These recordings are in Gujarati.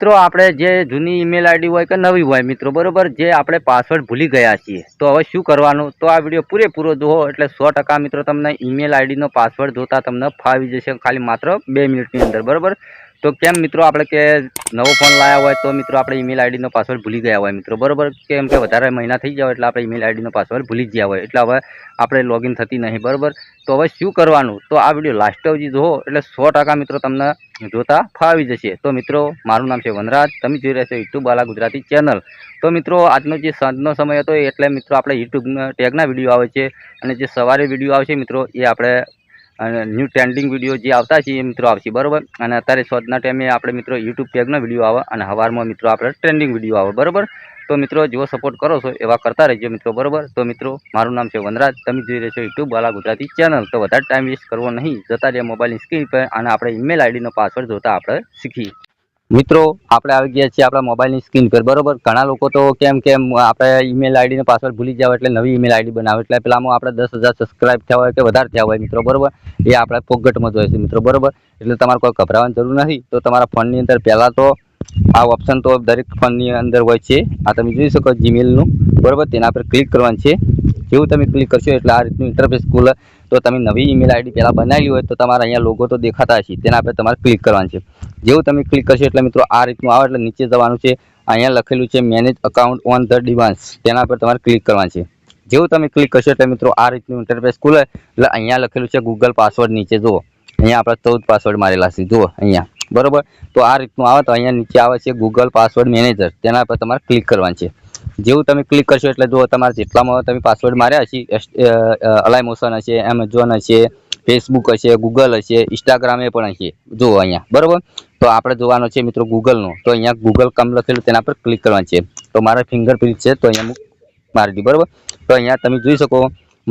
મિત્રો આપણે જે જૂની ઈમેલ આઈડી હોય કે નવી હોય મિત્રો બરોબર, જે આપણે પાસવર્ડ ભૂલી ગયા છીએ તો હવે શું કરવાનું, તો આ વિડીયો પૂરેપૂરો જુઓ એટલે 100% મિત્રો તમને ઈમેલ આઈડીનો પાસવર્ડ જોતા તમને ફાવી જશે ખાલી માત્ર 2 મિનિટની અંદર બરોબર. તો કેમ મિત્રો આપણે કે નવો ફોન લાવ્યા હોય તો મિત્રો આપણે ઈમેલ આઈડીનો પાસવર્ડ ભૂલી ગયા હોય મિત્રો બરોબર, કેમ કે વધારે મહિના થઈ જાય એટલે આપણે ઈમેલ આઈડીનો પાસવર્ડ ભૂલી જ ગયા હોય એટલે હવે આપણે લોગિન થતી નહીં બરોબર. તો હવે શું કરવાનું, તો આ વિડીયો લાસ્ટ સુધી જુઓ એટલે 100% મિત્રો તમને જોતા ફાવી જશે. તો મિત્રો મારું નામ છે વનરાજ, તમે જોઈ રહ્યા છો યુટ્યુબ વાલા ગુજરાતી ચેનલ. તો મિત્રો આજનો જે સાંજનો સમય હતો એટલે મિત્રો આપણે યુટ્યુબ ટેગના વિડીયો આવે છે અને જે સવારે વિડીયો આવશે મિત્રો એ આપણે ન્યૂ ટ્રેન્ડિંગ વિડીયો જે આવતા છે એ મિત્રો આવશે બરોબર. અને અત્યારે સાંજના ટાઈમે આપણે મિત્રો યુટ્યુબ ટેગનો વિડીયો આવે અને સવારમાં મિત્રો આપણે ટ્રેન્ડિંગ વિડીયો આવે બરોબર. તો મિત્રો જેવો સપોર્ટ કરો છો એવા કરતા રહેજો મિત્રો બરોબર. તો મિત્રો મારું નામ છે વનરાજ, તમે જોઈ રહ્યા છો યુટ્યુબ વાલા ગુજરાતી ચેનલ. તો વધારે ટાઈમ વેસ્ટ કરવો નહીં, જતા રહ્યા મોબાઈલની સ્ક્રીન પર અને આપણે ઈમેલ આઈડીનો પાસવર્ડ જોતા આપણે શીખીએ. મિત્રો આપણે આવી ગયા છીએ આપણા મોબાઈલની સ્ક્રીન પર બરોબર. ઘણા લોકો તો કેમ આપણે ઈમેલ આઈડીનો પાસવર્ડ ભૂલી જાવ એટલે નવી ઈમેલ આઈડી બનાવે એટલે પેલામાં આપણે 10,000 સબસ્ક્રાઇબ થયા હોય કે વધારે થયા હોય મિત્રો બરોબર, એ આપણે પોકેટમાં જોઈએ છે મિત્રો બરોબર. એટલે તમારે કોઈ ગભરાવાની જરૂર નથી. તો તમારા ફોનની અંદર પહેલાં તો આ ઓપ્શન તો દરેક ફોનની અંદર હોય છે, આ તમે જોઈ શકો જીમેલનું બરોબર, તેના પર ક્લિક કરવાનું છે. જેવું તમે ક્લિક કરશો એટલે આ રીતનું ઇન્ટરફેસ ખુલે. તો તમે નવી ઈમેલ આઈડી પહેલાં બનાવી હોય તો તમારે અહીંયા લોગો તો દેખાતા હશે, તેના પર તમારે ક્લિક કરવાનું છે. જેવું તમે ક્લિક કરશો એટલે મિત્રો આ રીતનું આવે એટલે નીચે જવાનું છે. અહીંયા લખેલું છે manage account on the device, તેના પર તમારે ક્લિક કરવાનું છે. જેવું તમે ક્લિક કરશો એટલે મિત્રો આ રીતનું ઇન્ટરફેસ ખુલે એટલે અહીંયા લખેલું છે ગૂગલ પાસવર્ડ, નીચે જુઓ અહીંયા આપણે 14 પાસવર્ડ મારેલા છે જુઓ અહીંયા બરોબર. તો આ રીતનું આવે તો અહીંયા નીચે આવે છે ગૂગલ પાસવર્ડ મેનેજર, તેના પર તમારે ક્લિક કરવાનું છે. જેવું તમે ક્લિક કરશો એટલે જુઓ તમારે જેટલામાં તમે પાસવર્ડ માર્યા હશે, અલાઇમોશન હશે, એમેઝોન હશે, ફેસબુક હશે, ગૂગલ હશે, ઇન્સ્ટાગ્રામ એ પણ હશે જુઓ અહીંયા બરોબર. તો આપણે જોવાનો છે મિત્રો ગૂગલનો, તો અહીંયા ગૂગલ કમ લખેલું તેના પર ક્લિક કરવાનું છે. તો મારા ફિંગરપ્રિન્ટ છે તો અહીંયા મારી દી બરોબર. તો અહીંયા તમે જોઈ શકો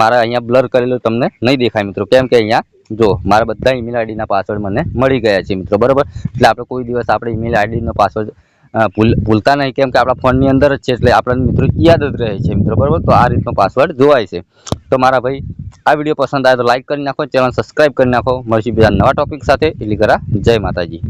મારા અહીંયા બ્લર કરેલું તમને નહીં દેખાય મિત્રો, કેમ કે અહીંયા જો મારા બધા ઈમેલ આઈડીના પાસવર્ડ મને મળી ગયા છે મિત્રો બરોબર. એટલે આપણે કોઈ દિવસ આપણે ઈમેલ આઈડીનો પાસવર્ડ ભૂલતા નહીં, કેમ કે આપણા ફોનની અંદર જ છે એટલે આપણને મિત્રો યાદ જ રહે છે મિત્રો બરોબર. તો આ રીતનો પાસવર્ડ જોવાય છે. તો મારા ભાઈ આ વિડીયો પસંદ આવે તો લાઈક કરી નાખો, ચેનલ સબસ્ક્રાઈબ કરી નાખો. મળશું બીજા નવા ટોપિક સાથે. એટલી કરા જય માતાજી.